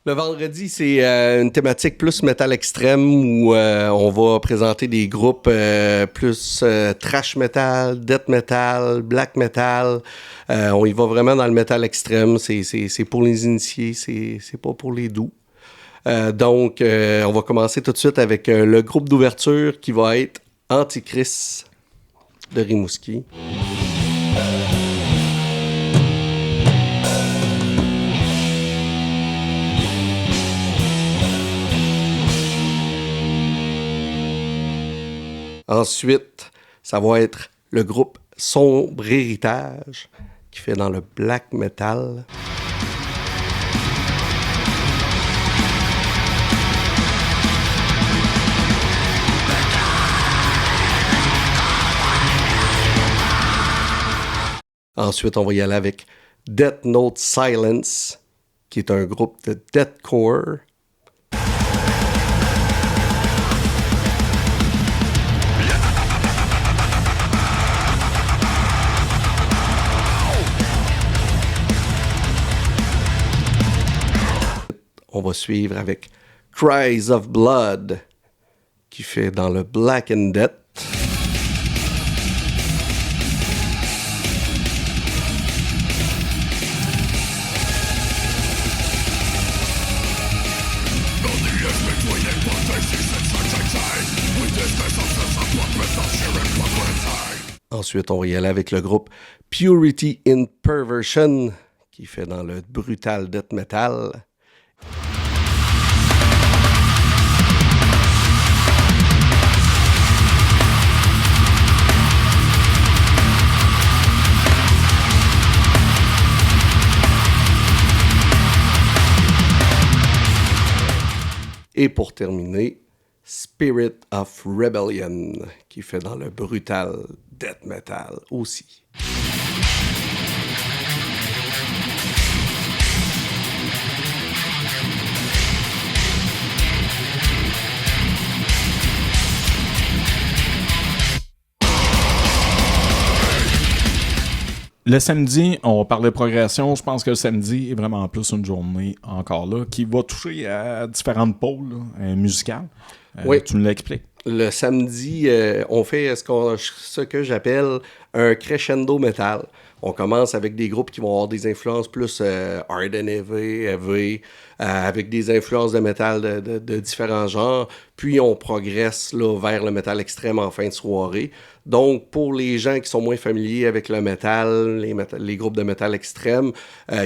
Le vendredi, c'est une thématique plus métal extrême où on va présenter des groupes plus thrash metal, death metal, black metal. On y va vraiment dans le métal extrême. C'est pour les initiés, c'est pas pour les doux. Donc, on va commencer tout de suite avec le groupe d'ouverture qui va être Antichrist de Rimouski. Ensuite, ça va être le groupe Sombre Héritage qui fait dans le black metal. Ensuite, on va y aller avec Death Note Silence, qui est un groupe de deathcore. On va suivre avec Cries of Blood, qui fait dans le Black and Death. Ensuite, on va y aller avec le groupe Purity in Perversion, qui fait dans le brutal death metal. Et pour terminer, Spirit of Rebellion, qui fait dans le brutal death metal aussi. Le samedi, on parlait de progression. Je pense que le samedi est vraiment plus une journée encore là qui va toucher à différentes pôles musicales. Oui. Tu nous l'expliques? Le samedi, on fait ce que j'appelle un crescendo metal. On commence avec des groupes qui vont avoir des influences plus hard and heavy, avec des influences de métal de différents genres. Puis on progresse là, vers le métal extrême en fin de soirée. Donc, pour les gens qui sont moins familiers avec le métal, les groupes de métal extrême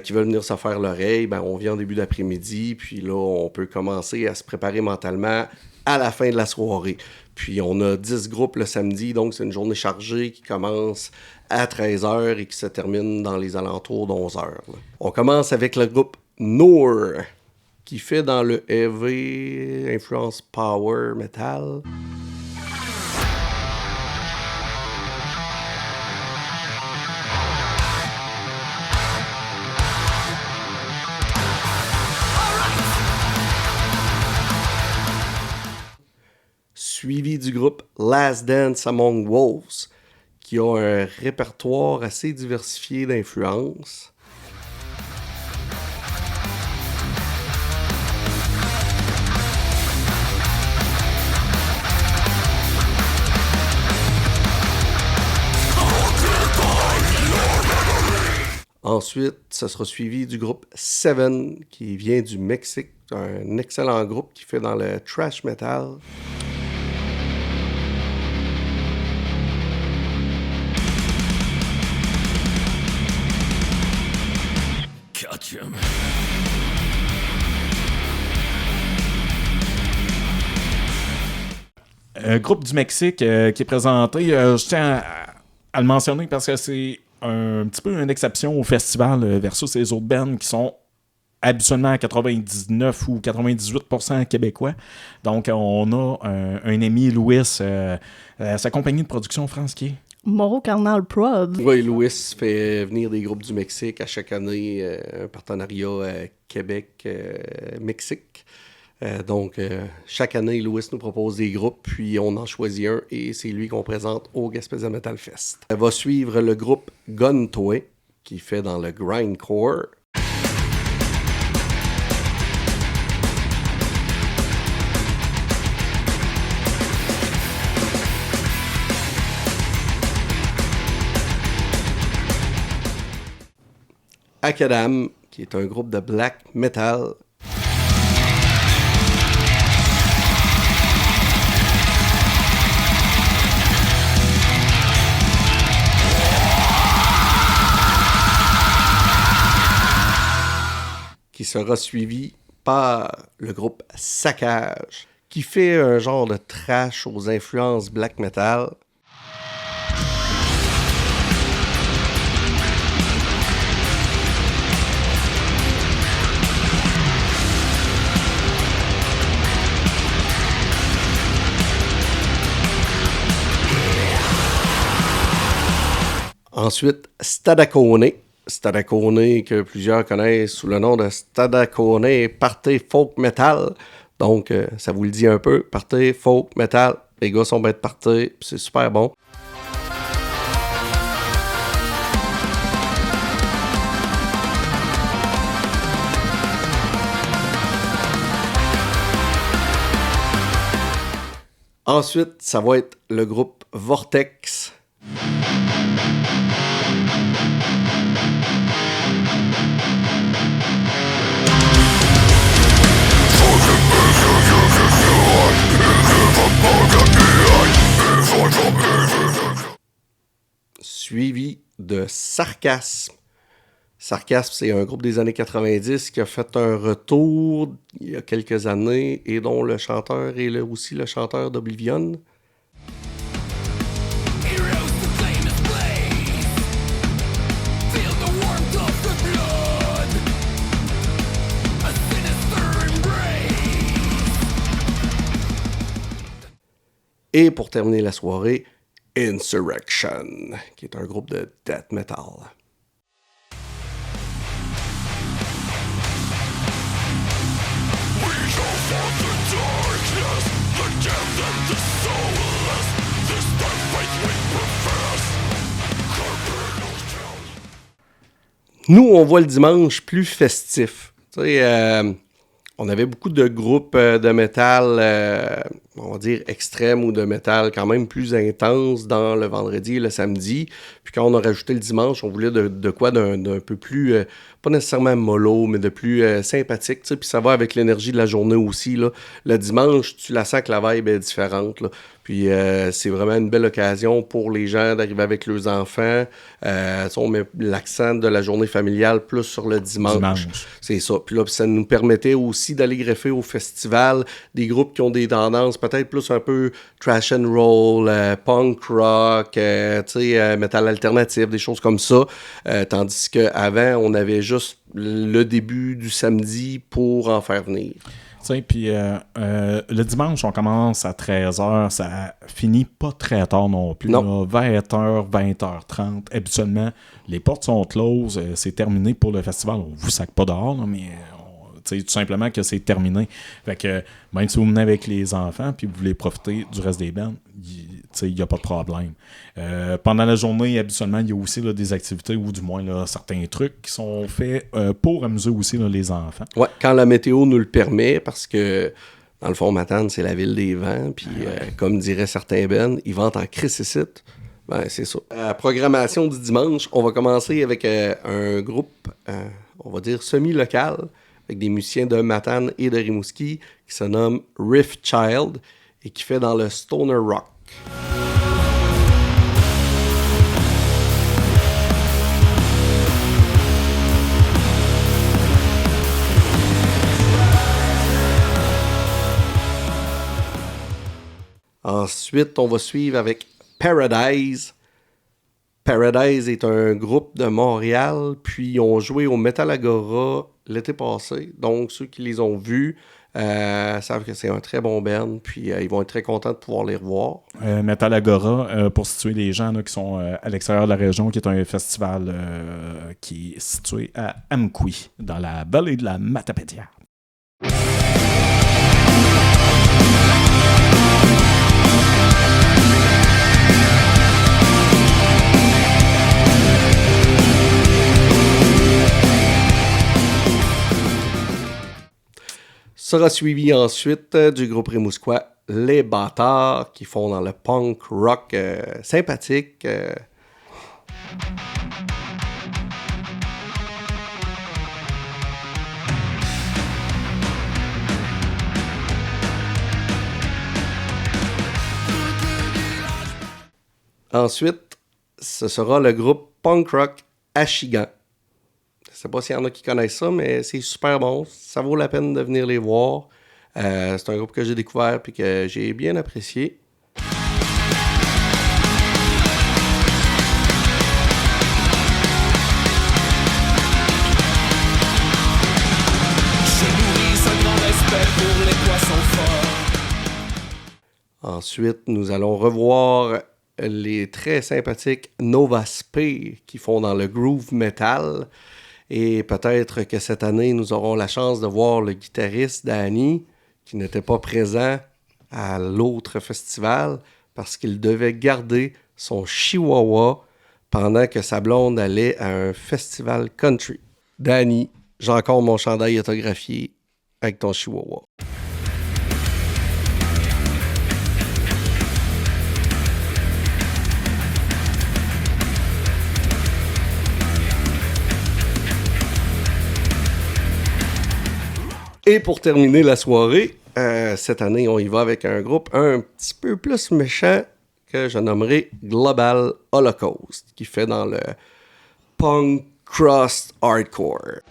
qui veulent venir se faire l'oreille, ben, on vient en début d'après-midi. Puis là, on peut commencer à se préparer mentalement à la fin de la soirée. Puis on a 10 groupes le samedi, donc c'est une journée chargée qui commence à 13h et qui se termine dans les alentours d'11h. Là. On commence avec le groupe Noor, qui fait dans le heavy, influence power, metal. Suivi du groupe Last Dance Among Wolves, qui a un répertoire assez diversifié d'influences. Ensuite, ce sera suivi du groupe Seven, qui vient du Mexique, un excellent groupe qui fait dans le thrash metal. Groupe du Mexique qui est présenté, je tiens à le mentionner parce que c'est un petit peu une exception au festival versus les autres bands qui sont habituellement à 99 ou 98% québécois. Donc, on a un ami, Louis, sa compagnie de production France qui est Moreau Carnal Prod. Oui, Louis fait venir des groupes du Mexique à chaque année, un partenariat Québec-Mexique. Donc, chaque année, Louis nous propose des groupes, puis on en choisit un, et c'est lui qu'on présente au Gaspésia Metal Fest. Va suivre le groupe Guntoy, qui fait dans le grindcore. Akadam, qui est un groupe de black metal. Qui sera suivi par le groupe Saccage, qui fait un genre de thrash aux influences black metal. Ensuite, Stadacone. Stadacone, que plusieurs connaissent sous le nom de Stadacone Party Folk Metal. Donc, ça vous le dit un peu. Party Folk Metal. Les gars sont bêtes party, c'est super bon. Ensuite, ça va être le groupe Vortex. Suivi de Sarcasme. Sarcasme, c'est un groupe des années 90 qui a fait un retour il y a quelques années et dont le chanteur est aussi le chanteur d'Oblivion. Et pour terminer la soirée, Insurrection, qui est un groupe de death metal. Nous, on voit le dimanche plus festif. Tu sais, on avait beaucoup de groupes de métal, on va dire extrêmes ou de métal quand même plus intense dans le vendredi et le samedi. Puis quand on a rajouté le dimanche, on voulait de quoi d'un peu plus, pas nécessairement mollo, mais de plus sympathique. Puis ça va avec l'énergie de la journée aussi. Là. Le dimanche, tu la sens que la vibe est différente. Là. Puis c'est vraiment une belle occasion pour les gens d'arriver avec leurs enfants. On met l'accent de la journée familiale plus sur le dimanche. C'est ça. Puis là, ça nous permettait aussi d'aller greffer au festival des groupes qui ont des tendances peut-être plus un peu trash and roll, punk rock, metal alternatif, des choses comme ça. Tandis qu'avant, on avait juste le début du samedi pour en faire venir. Puis le dimanche, on commence à 13h, ça finit pas très tard non plus. Non. 20h, 20h30. Habituellement, les portes sont closes, c'est terminé pour le festival. On vous sac pas dehors, là, mais tout simplement que c'est terminé. Fait que même si vous venez avec les enfants puis vous voulez profiter du reste des bands, il n'y a pas de problème. Pendant la journée, habituellement, il y a aussi là, des activités ou du moins là, certains trucs qui sont faits pour amuser aussi là, les enfants. Ouais, quand la météo nous le permet, parce que dans le fond, Matane, c'est la ville des vents, puis comme diraient certains bands, ils ventent en crissicite. Ben, c'est ça. La programmation du dimanche, on va commencer avec un groupe, on va dire semi-local, avec des musiciens de Matane et de Rimouski, qui se nomme Riff Child et qui fait dans le stoner rock. Ensuite, on va suivre avec Paradise. Paradise est un groupe de Montréal, puis ils ont joué au Metal Agora l'été passé. Donc, ceux qui les ont vus savent que c'est un très bon band, puis ils vont être très contents de pouvoir les revoir. Metal Agora, pour situer les gens là, qui sont à l'extérieur de la région, qui est un festival qui est situé à Amqui, dans la vallée de la Matapédia. Sera suivi ensuite du groupe rimouskois Les Bâtards qui font dans le punk rock sympathique. Ensuite, ce sera le groupe punk rock Ashigan. Je ne sais pas s'il y en a qui connaissent ça, mais c'est super bon. Ça vaut la peine de venir les voir. C'est un groupe que j'ai découvert et que j'ai bien apprécié. Ensuite, nous allons revoir les très sympathiques Nova Spee qui font dans le groove metal. Et peut-être que cette année, nous aurons la chance de voir le guitariste Danny qui n'était pas présent à l'autre festival parce qu'il devait garder son chihuahua pendant que sa blonde allait à un festival country. Danny, j'ai encore mon chandail autographié avec ton chihuahua. Et pour terminer la soirée, cette année, on y va avec un groupe un petit peu plus méchant que je nommerai Global Holocaust, qui fait dans le punk crust hardcore.